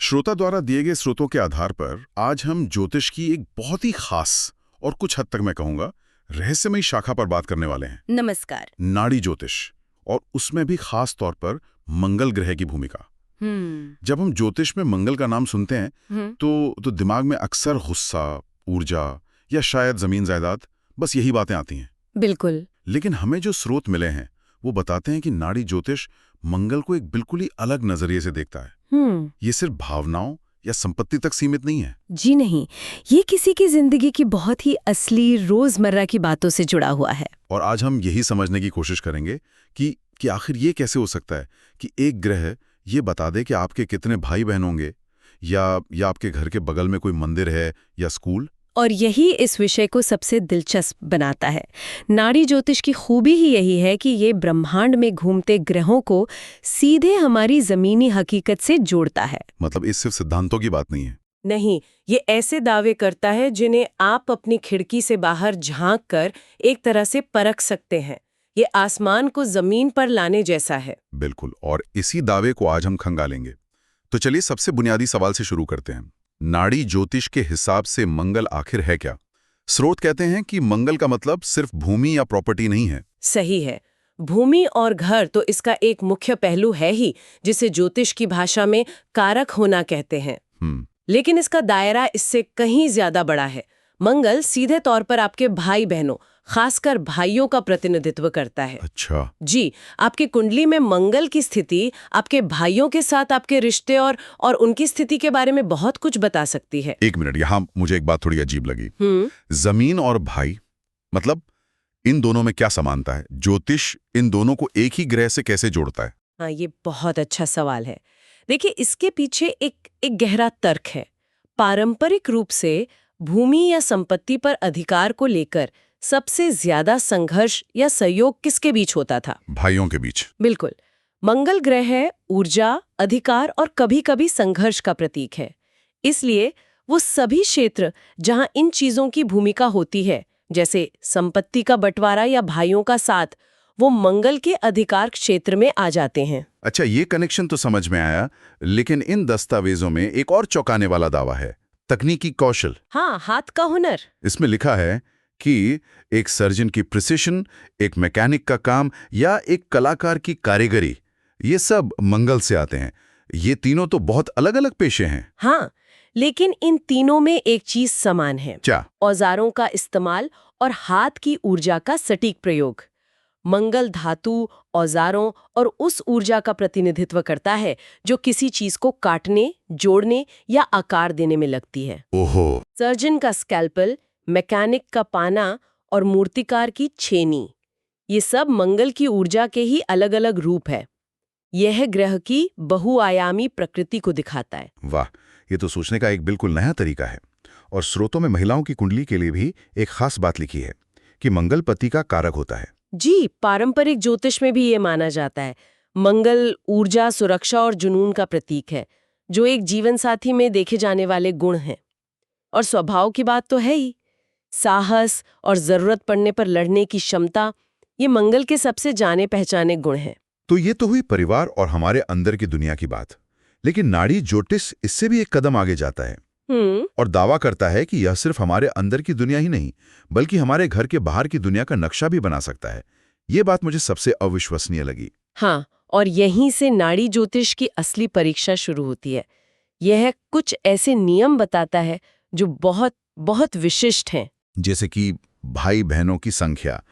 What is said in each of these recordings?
श्रोता द्वारा दिए गए स्रोतों के आधार पर आज हम ज्योतिष की एक बहुत ही खास और कुछ हद तक मैं कहूंगा रहस्यमयी शाखा पर बात करने वाले हैं। नमस्कार। नाड़ी ज्योतिष, और उसमें भी खास तौर पर मंगल ग्रह की भूमिका। जब हम ज्योतिष में मंगल का नाम सुनते हैं तो दिमाग में अक्सर गुस्सा, ऊर्जा या शायद जमीन जायदाद, बस यही बातें आती हैं। बिल्कुल। लेकिन हमें जो स्रोत मिले हैं वो बताते हैं कि नाड़ी ज्योतिष मंगल को एक बिल्कुल ही अलग नजरिए से देखता है। ये सिर्फ भावनाओं या संपत्ति तक सीमित नहीं है। जी नहीं, ये किसी की जिंदगी की बहुत ही असली रोजमर्रा की बातों से जुड़ा हुआ है। और आज हम यही समझने की कोशिश करेंगे कि आखिर ये कैसे हो सकता है कि एक ग्रह ये बता दे कि आपके कितने भाई बहन होंगे, या आपके घर के बगल में कोई मंदिर है या स्कूल। और यही इस विषय को सबसे दिलचस्प बनाता है। नाड़ी ज्योतिष की खूबी ही यही है कि ये ब्रह्मांड में घूमते ग्रहों को सीधे हमारी जमीनी हकीकत से जोड़ता है। मतलब ये सिर्फ सिद्धांतों की बात नहीं है। नहीं, ये ऐसे दावे करता है जिन्हें आप अपनी खिड़की से बाहर झांक कर एक तरह से परख सकते हैं। ये आसमान को जमीन पर लाने जैसा है। बिल्कुल, और इसी दावे को आज हम खंगालेंगे। तो चलिए सबसे बुनियादी सवाल से शुरू करते हैं। नाड़ी ज्योतिष के हिसाब से मंगल आखिर है क्या? स्रोत कहते हैं कि मंगल का मतलब सिर्फ भूमि या प्रॉपर्टी नहीं है। सही है, भूमि और घर तो इसका एक मुख्य पहलू है ही, जिसे ज्योतिष की भाषा में कारक होना कहते हैं। लेकिन इसका दायरा इससे कहीं ज्यादा बड़ा है। मंगल सीधे तौर पर आपके भाई बहनों, खासकर भाइयों का प्रतिनिधित्व करता है। अच्छा जी, आपकी कुंडली में मंगल की स्थिति आपके भाइयों के साथ आपके रिश्ते और उनकी स्थिति के बारे में बहुत कुछ बता सकती है। एक मिनट, यहाँ मुझे एक बात थोड़ी अजीब लगी। जमीन और भाई, मतलब इन दोनों में क्या समानता है? ज्योतिष इन दोनों को एक ही ग्रह से कैसे जोड़ता है? हाँ, ये बहुत अच्छा सवाल है। देखिए, इसके पीछे एक गहरा तर्क है। पारंपरिक रूप से भूमि या संपत्ति पर अधिकार को लेकर सबसे ज्यादा संघर्ष या सहयोग किसके बीच होता था? भाइयों के बीच। बिल्कुल। मंगल ग्रह है ऊर्जा, अधिकार और कभी-कभी संघर्ष का प्रतीक है। इसलिए वो सभी क्षेत्र जहां इन चीजों की भूमिका होती है, जैसे संपत्ति का बंटवारा या भाइयों का साथ, वो मंगल के अधिकार क्षेत्र में आ जाते हैं। अच्छा, ये कनेक्शन तो समझ में आया, लेकिन इन दस्तावेजों में एक और चौंकाने वाला दावा है, तकनीकी कौशल। हाँ, हाथ का हुनर। इसमें लिखा है कि एक सर्जन की प्रिसिशन, एक मैकेनिक का काम या एक कलाकार की कारीगरी, ये सब मंगल से आते हैं। ये तीनों तो बहुत अलग अलग पेशे हैं। हाँ, लेकिन इन तीनों में एक चीज समान है। क्या? औजारों का इस्तेमाल और हाथ की ऊर्जा का सटीक प्रयोग। मंगल धातु, औजारों और उस ऊर्जा का प्रतिनिधित्व करता है जो किसी चीज को काटने, जोड़ने या आकार देने में लगती है। ओहो। सर्जन का स्कैल्पल, मैकेनिक का पाना और मूर्तिकार की छेनी, ये सब मंगल की ऊर्जा के ही अलग अलग रूप है। यह ग्रह की बहुआयामी प्रकृति को दिखाता है। वाह, ये तो सोचने का एक बिल्कुल नया तरीका है। और स्रोतों में महिलाओं की कुंडली के लिए भी एक खास बात लिखी है कि मंगल पति का कारक होता है। जी, पारंपरिक ज्योतिष में भी ये माना जाता है। मंगल ऊर्जा, सुरक्षा और जुनून का प्रतीक है, जो एक जीवन साथी में देखे जाने वाले गुण हैं। और स्वभाव की बात तो है ही, साहस और जरूरत पड़ने पर लड़ने की क्षमता, ये मंगल के सबसे जाने पहचाने गुण हैं। तो ये तो हुई परिवार और हमारे अंदर की दुनिया की बात, लेकिन नाड़ी ज्योतिष इससे भी एक कदम आगे जाता है और दावा करता है कि यह सिर्फ हमारे अंदर की दुनिया ही नहीं, बल्कि हमारे घर के बाहर की दुनिया का नक्शा भी बना सकता है। ये बात मुझे सबसे अविश्वसनीय लगी। हाँ, और यहीं से नाड़ी ज्योतिष की असली परीक्षा शुरू होती है। यह कुछ ऐसे नियम बताता है जो बहुत बहुत विशिष्ट हैं। जैसे कि भाई बहनों की संख्या।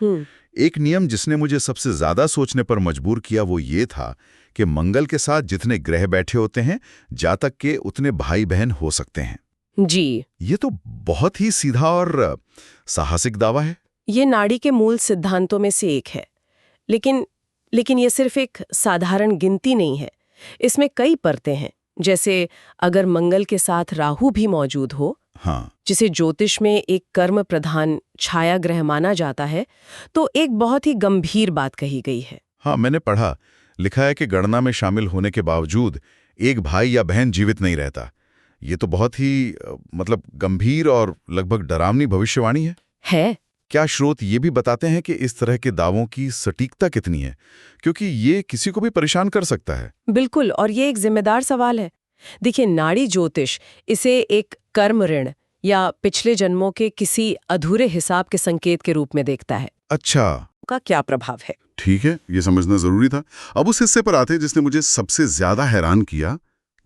एक नियम जिसने मुझे सबसे ज्यादा सोचने पर मजबूर किया वो ये था कि मंगल के साथ जितने ग्रह बैठे होते हैं, जातक के उतने भाई बहन हो सकते हैं। जी, ये तो बहुत ही सीधा और साहसिक दावा है। ये नाड़ी के मूल सिद्धांतों में से एक है। लेकिन ये सिर्फ एक साधारण गिनती नहीं है। इसमें कई परतें हैं। जैसे अगर मंगल के साथ राहु भी मौजूद हो, हाँ, जिसे ज्योतिष में एक कर्म प्रधान छाया ग्रह माना जाता है, तो एक बहुत ही गंभीर बात कही गई है। हाँ, मैंने पढ़ा, लिखा है कि गणना में शामिल होने के बावजूद एक भाई या बहन जीवित नहीं रहता। ये तो बहुत ही गंभीर और लगभग डरावनी भविष्यवाणी है। क्या स्रोत ये भी बताते हैं कि इस तरह के दावों की सटीकता कितनी है? क्योंकि ये किसी को भी परेशान कर सकता है। बिल्कुल, और ये एक जिम्मेदार सवाल है। देखिए, नाड़ी ज्योतिष इसे एक कर्म ऋण या पिछले जन्मों के किसी अधूरे हिसाब के संकेत के रूप में देखता है। अच्छा, का क्या प्रभाव है? ठीक है, ये समझना जरूरी था। अब उस हिस्से पर आते हैं जिसने मुझे सबसे ज्यादा हैरान किया,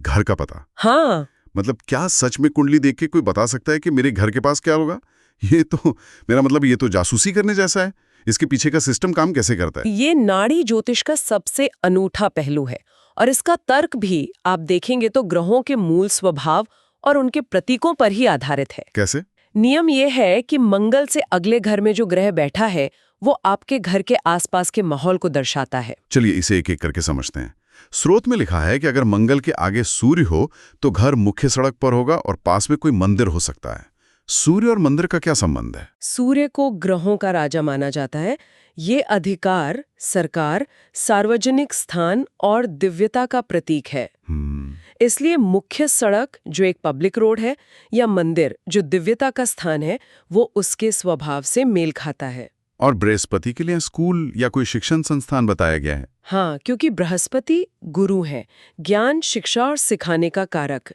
घर का पता। हाँ, मतलब क्या सच में कुंडली देख के कोई बता सकता है कि मेरे घर के पास क्या होगा? ये तो जासूसी करने जैसा है। इसके पीछे का सिस्टम काम कैसे करता है? ये नाड़ी ज्योतिष का सबसे अनूठा पहलू है और इसका तर्क भी आप देखेंगे तो ग्रहों के मूल स्वभाव और उनके प्रतीकों पर ही आधारित है। कैसे? नियम ये है कि मंगल से अगले घर में जो ग्रह बैठा है वो आपके घर के आसपास के माहौल को दर्शाता है। चलिए इसे एक एक करके समझते हैं। स्रोत में लिखा है कि अगर मंगल के आगे सूर्य हो तो घर मुख्य सड़क पर होगा और पास में कोई मंदिर हो सकता है। सूर्य और मंदिर का क्या संबंध है? सूर्य को ग्रहों का राजा माना जाता है। ये अधिकार, सरकार, सार्वजनिक स्थान और दिव्यता का प्रतीक है। इसलिए मुख्य सड़क जो एक पब्लिक रोड है या मंदिर जो दिव्यता का स्थान है वो उसके स्वभाव से मेल खाता है। और बृहस्पति के लिए स्कूल या कोई शिक्षण संस्थान बताया गया है। हाँ, क्योंकि बृहस्पति गुरु है, ज्ञान, शिक्षा और सिखाने का कारक।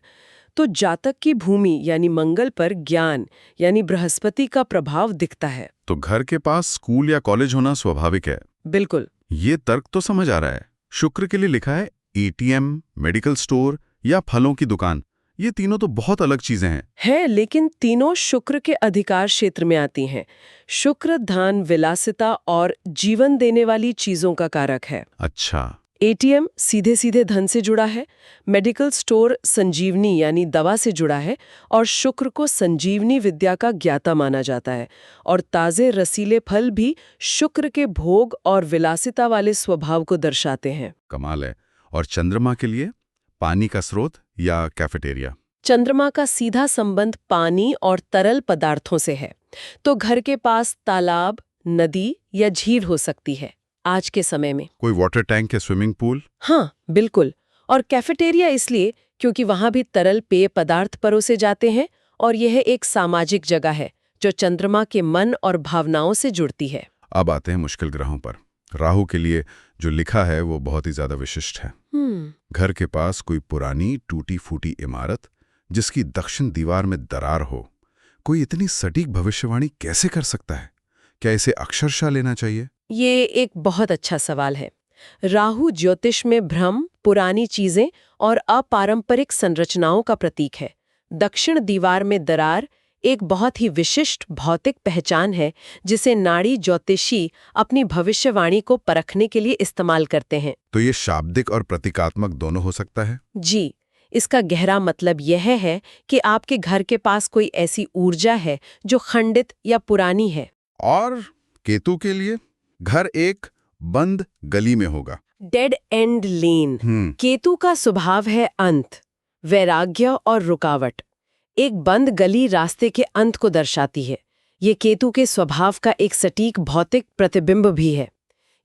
तो जातक की भूमि यानी मंगल पर ज्ञान यानी बृहस्पति का प्रभाव दिखता है। तो घर के पास स्कूल या कॉलेज होना स्वाभाविक है। बिल्कुल। ये तर्क तो समझ आ रहा है। शुक्र के लिए लिखा है एटीएम, मेडिकल स्टोर या फलों की दुकान। ये तीनों तो बहुत अलग चीजें हैं। लेकिन तीनों शुक्र के अधिकार क्षेत्र में आती हैं। शुक्र धन, विलासिता और जीवन देने वाली चीजों का कारक है। अच्छा। एटीएम सीधे सीधे धन से जुड़ा है, मेडिकल स्टोर संजीवनी यानी दवा से जुड़ा है और शुक्र को संजीवनी विद्या का ज्ञाता माना जाता है। और ताजे रसीले फल भी शुक्र के भोग और विलासिता वाले स्वभाव को दर्शाते हैं। कमाल है। और चंद्रमा के लिए पानी का स्रोत या कैफेटेरिया? चंद्रमा का सीधा संबंध पानी और तरल पदार्थों से है, तो घर के पास तालाब, नदी या झील हो सकती है। आज के समय में कोई वाटर टैंक या स्विमिंग पूल? हाँ, बिल्कुल। और कैफेटेरिया इसलिए क्योंकि वहां भी तरल पेय पदार्थ परोसे जाते हैं और यह एक सामाजिक जगह है जो चंद्रमा के मन और भावनाओं से जुड़ती है। अब आते हैं मुश्किल ग्रहों पर। राहु के लिए जो लिखा है वो बहुत ही ज्यादा विशिष्ट है। घर के पास कोई पुरानी टूटी फूटी इमारत जिसकी दक्षिण दीवार में दरार हो, कोई इतनी सटीक भविष्यवाणी कैसे कर सकता है? क्या इसे अक्षरशः लेना चाहिए? ये एक बहुत अच्छा सवाल है। राहु ज्योतिष में भ्रम, पुरानी चीजें और अपारंपरिक संरचनाओं का प्रतीक है। दक्षिण दीवार में दरार एक बहुत ही विशिष्ट भौतिक पहचान है जिसे नाड़ी ज्योतिषी अपनी भविष्यवाणी को परखने के लिए इस्तेमाल करते हैं। तो ये शाब्दिक और प्रतीकात्मक दोनों हो सकता है? जी, इसका गहरा मतलब यह है कि आपके घर के पास कोई ऐसी ऊर्जा है जो खंडित या पुरानी है। और केतु के लिए घर एक बंद गली में होगा। डेड एंड लेन। केतु का स्वभाव है अंत, वैराग्य और रुकावट। एक बंद गली रास्ते के अंत को दर्शाती है। ये केतु के स्वभाव का एक सटीक भौतिक प्रतिबिंब भी है।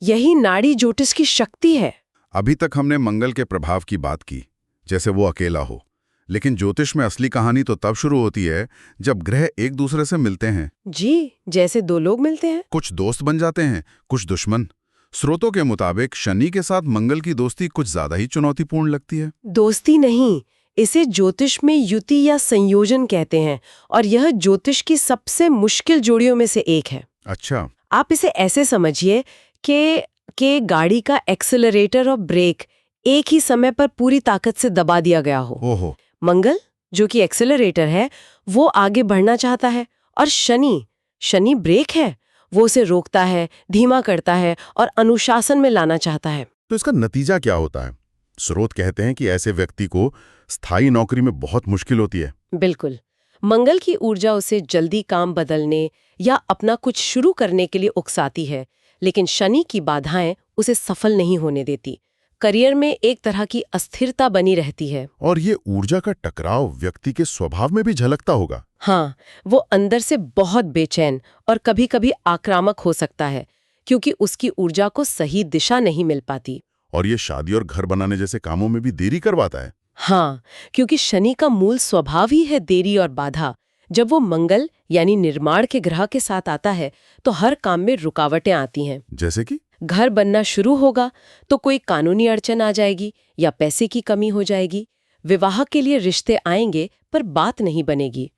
यही नाड़ी ज्योतिष की शक्ति है। अभी तक हमने मंगल के प्रभाव की बात की, जैसे वो अकेला हो, लेकिन ज्योतिष में असली कहानी तो तब शुरू होती है जब ग्रह एक दूसरे से मिलते हैं। जी, जैसे दो लोग मिलते हैं। कुछ दोस्त बन जाते हैं, कुछ दुश्मन। स्रोतों के मुताबिक शनि के साथ मंगल की दोस्ती कुछ ज्यादा ही चुनौतीपूर्ण लगती है। दोस्ती नहीं, इसे ज्योतिष में युति या संयोजन कहते हैं और यह ज्योतिष की सबसे मुश्किल जोड़ियों में से एक है। अच्छा। आप इसे ऐसे समझिए कि गाड़ी का एक्सेलरेटर और ब्रेक एक ही समय पर पूरी ताकत से दबा दिया गया हो। ओहो। मंगल जो कि एक्सेलरेटर है वो आगे बढ़ना चाहता है और शनि ब्रेक है, वो उसे रोकता है, धीमा करता है और अनुशासन में लाना चाहता है। तो इसका नतीजा क्या होता है? स्रोत कहते हैं कि ऐसे व्यक्ति को स्थायी नौकरी में बहुत मुश्किल होती है। बिल्कुल। मंगल की ऊर्जा उसे जल्दी काम बदलने या अपना कुछ शुरू करने के लिए उकसाती है, लेकिन शनि की बाधाएं उसे सफल नहीं होने देती। करियर में एक तरह की अस्थिरता बनी रहती है। और ये ऊर्जा का टकराव व्यक्ति के स्वभाव में भी झलकता होगा। हाँ, वो अंदर से बहुत बेचैन और कभी-कभी आक्रामक हो सकता है क्योंकि उसकी ऊर्जा को सही दिशा नहीं मिल पाती। और ये शादी और घर बनाने जैसे कामों में भी देरी करवाता है। हाँ, क्योंकि शनि का मूल स्वभाव ही है देरी और बाधा। जब वो मंगल यानी निर्माण के ग्रह के साथ आता है तो हर काम में रुकावटें आती हैं। जैसे कि घर बनना शुरू होगा तो कोई कानूनी अड़चन आ जाएगी या पैसे की कमी हो जाएगी। विवाह के लिए रिश्ते आएंगे पर बात नहीं बनेगी।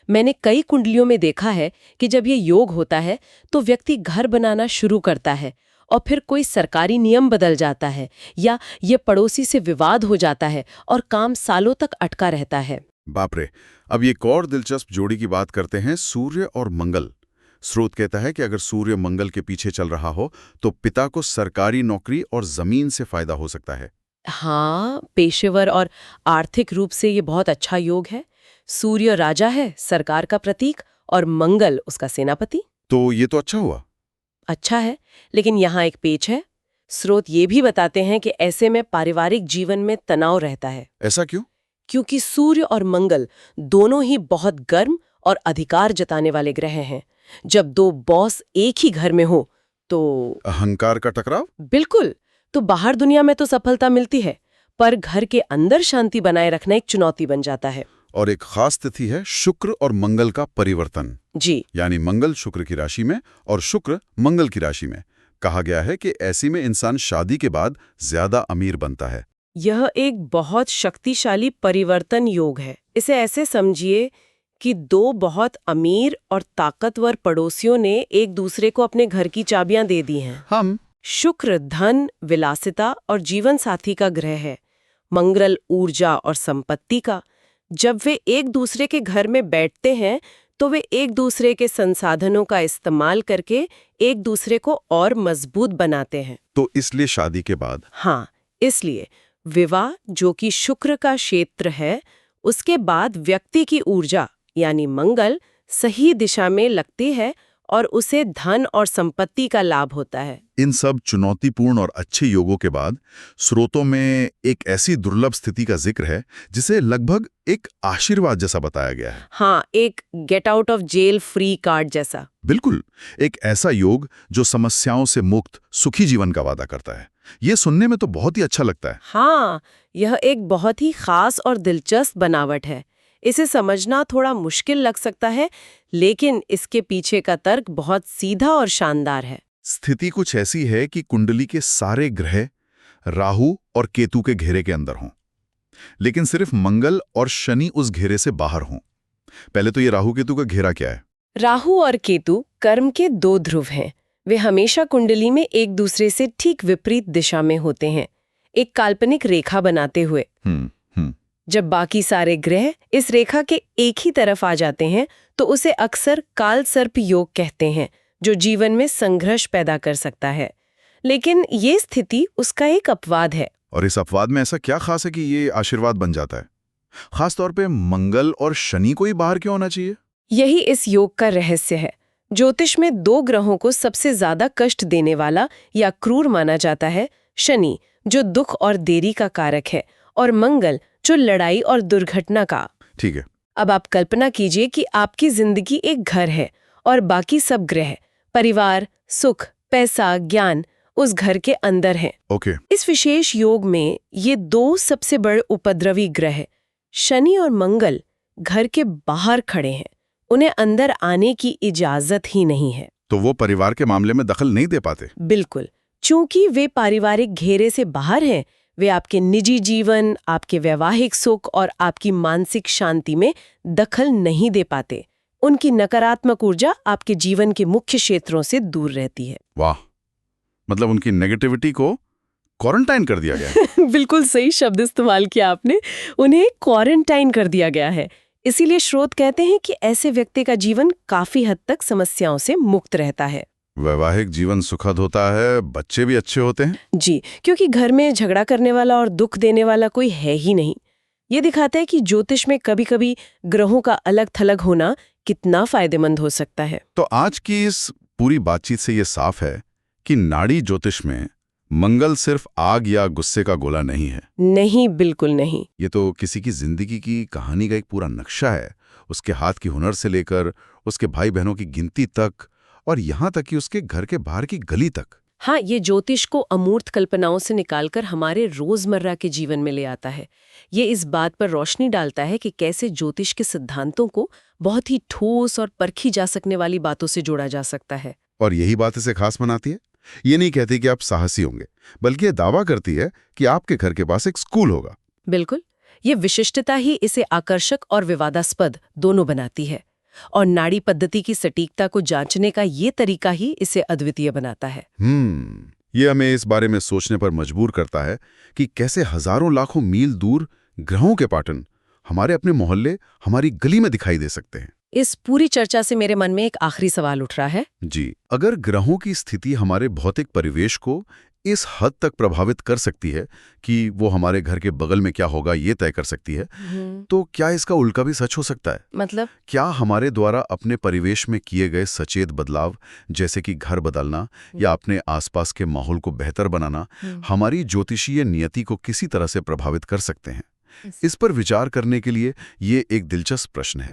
मैंने कई कुंडलियों में देखा है कि जब ये योग होता है तो व्यक्ति घर बनाना शुरू करता है और फिर कोई सरकारी नियम बदल जाता है या ये पड़ोसी से विवाद हो जाता है और काम सालों तक अटका रहता है। बाप रे। अब ये एक और दिलचस्प जोड़ी की बात करते हैं, सूर्य और मंगल। स्रोत कहता है कि अगर सूर्य मंगल के पीछे चल रहा हो तो पिता को सरकारी नौकरी और जमीन से फायदा हो सकता है। हाँ, पेशेवर और आर्थिक रूप से ये बहुत अच्छा योग है। सूर्य राजा है, सरकार का प्रतीक, और मंगल उसका सेनापति। तो ये तो अच्छा हुआ। अच्छा है, लेकिन यहाँ एक पेच है। स्रोत ये भी बताते हैं कि ऐसे में पारिवारिक जीवन में तनाव रहता है। ऐसा क्यों? क्योंकि सूर्य और मंगल दोनों ही बहुत गर्म और अधिकार जताने वाले ग्रह हैं। जब दो बॉस एक ही घर में हो तो अहंकार का टकराव। बिल्कुल। तो बाहर दुनिया में तो सफलता मिलती है, पर घर के अंदर शांति बनाए रखना एक चुनौती बन जाता है। और एक खास तिथि है शुक्र और मंगल का परिवर्तन। जी, यानी मंगल शुक्र की राशि में और शुक्र मंगल की राशि में। कहा गया है कि ऐसी में इंसान शादी के बाद ज्यादा अमीर बनता है। यह एक बहुत शक्तिशाली परिवर्तन योग है। इसे ऐसे समझिए कि दो बहुत अमीर और ताकतवर पड़ोसियों ने एक दूसरे को अपने घर की चाबियां दे दी हैं। हम शुक्र धन, विलासिता और जीवन साथी का ग्रह है, मंगल ऊर्जा और संपत्ति का। जब वे एक दूसरे के घर में बैठते हैं तो वे एक दूसरे के संसाधनों का इस्तेमाल करके एक दूसरे को और मजबूत बनाते हैं। तो इसलिए शादी के बाद हाँ, इसलिए विवाह, जो कि शुक्र का क्षेत्र है, उसके बाद व्यक्ति की ऊर्जा यानी मंगल सही दिशा में लगती है और उसे धन और संपत्ति का लाभ होता है। इन सब चुनौतीपूर्ण और अच्छे योगों के बाद स्रोतों में एक ऐसी दुर्लभ स्थिति का जिक्र है जिसे लगभग एक आशीर्वाद जैसा बताया गया है। हाँ, एक get out of jail free card जैसा। बिल्कुल, एक ऐसा योग जो समस्याओं से मुक्त सुखी जीवन का वादा करता है। ये सुनने में तो बहुत ही अच्छा लगता है। हाँ, यह एक बहुत ही खास और दिलचस्प बनावट है। इसे समझना थोड़ा मुश्किल लग सकता है, लेकिन इसके पीछे का तर्क बहुत सीधा और शानदार है। स्थिति कुछ ऐसी है कि कुंडली के सारे ग्रह राहु और केतु के घेरे के अंदर हों, लेकिन सिर्फ मंगल और शनि उस घेरे से बाहर हों। पहले तो ये राहु केतु का घेरा क्या है? राहु और केतु कर्म के दो ध्रुव हैं। वे हमेशा कुंडली में एक दूसरे से ठीक विपरीत दिशा में होते हैं, एक काल्पनिक रेखा बनाते हुए। जब बाकी सारे ग्रह इस रेखा के एक ही तरफ आ जाते हैं तो उसे अक्सर काल सर्प योग कहते हैं, जो जीवन में संघर्ष पैदा कर सकता है। लेकिन ये स्थिति उसका एक अपवाद है। और इस अपवाद में ऐसा क्या खास है कि ये आशीर्वाद बन जाता है? खासतौर पे मंगल और शनि को ही बाहर क्यों होना चाहिए? यही इस योग का रहस्य है। ज्योतिष में दो ग्रहों को सबसे ज्यादा कष्ट देने वाला या क्रूर माना जाता है, शनि जो दुख और देरी का कारक है, और मंगल जो लड़ाई और दुर्घटना का। ठीक है। अब आप कल्पना कीजिए कि आपकी जिंदगी एक घर है और बाकी सब ग्रह, परिवार, सुख, पैसा, ज्ञान उस घर के अंदर हैं। ओके। इस विशेष योग में ये दो सबसे बड़े उपद्रवी ग्रह, शनि और मंगल, घर के बाहर खड़े हैं। उन्हें अंदर आने की इजाजत ही नहीं है। तो वो परिवार के मामले में दखल नहीं दे पाते? बिल्कुल। चूंकि वे पारिवारिक घेरे से बाहर हैं, वे आपके निजी जीवन, आपके वैवाहिक सुख और आपकी मानसिक शांति में दखल नहीं दे पाते। उनकी नकारात्मक ऊर्जा आपके जीवन के मुख्य क्षेत्रों से दूर रहती है। वाह, मतलब उनकी नेगेटिविटी को क्वारंटाइन कर दिया गया है। बिल्कुल सही शब्द इस्तेमाल किया आपने। उन्हें क्वारंटाइन कर दिया गया है। इसीलिए स्रोत कहते हैं कि ऐसे व्यक्ति का जीवन काफी हद तक समस्याओं से मुक्त रहता है। वैवाहिक जीवन सुखद होता है, बच्चे भी अच्छे होते हैं। जी, क्योंकि घर में झगड़ा करने वाला और दुख देने वाला कोई है ही नहीं। ये दिखाता है कि ज्योतिष में कभी-कभी ग्रहों का अलग थलग होना कितना फायदेमंद हो सकता है। तो आज की इस पूरी बातचीत से ये साफ है कि नाड़ी ज्योतिष में मंगल सिर्फ आग या गुस्से का गोला नहीं है। नहीं, बिल्कुल नहीं। ये तो किसी की जिंदगी की कहानी का एक पूरा नक्शा है, उसके हाथ की हुनर से लेकर उसके भाई बहनों की गिनती तक, और यहाँ तक कि उसके घर के बाहर की गली तक। हाँ, ये ज्योतिष को अमूर्त कल्पनाओं से निकालकर हमारे रोजमर्रा के जीवन में ले आता है। ये इस बात पर रोशनी डालता है कि कैसे ज्योतिष के सिद्धांतों को बहुत ही ठोस और परखी जा सकने वाली बातों से जोड़ा जा सकता है। और यही बात इसे खास बनाती है। ये नहीं कहती कि आप साहसी होंगे, बल्कि ये दावा करती है कि आपके घर के पास एक स्कूल होगा। बिल्कुल, ये विशिष्टता ही इसे आकर्षक और विवादास्पद दोनों बनाती है, और नाड़ी पद्धति की सटीकता को जांचने का ये तरीका ही इसे अद्वितीय बनाता है। ये हमें इस बारे में सोचने पर मजबूर करता है कि कैसे हजारों लाखों मील दूर ग्रहों के पैटर्न हमारे अपने मोहल्ले, हमारी गली में दिखाई दे सकते हैं। इस पूरी चर्चा से मेरे मन में एक आखिरी सवाल उठ रहा है। जी, अगर ग्रहों की स्थिति हमारे भौतिक परिवेश को इस हद तक प्रभावित कर सकती है कि वो हमारे घर के बगल में क्या होगा ये तय कर सकती है, तो क्या इसका उल्टा भी सच हो सकता है? मतलब क्या हमारे द्वारा अपने परिवेश में किए गए सचेत बदलाव, जैसे कि घर बदलना या अपने आसपास के माहौल को बेहतर बनाना, हमारी ज्योतिषीय नियति को किसी तरह से प्रभावित कर सकते हैं? इस पर विचार करने के लिए ये एक दिलचस्प प्रश्न है।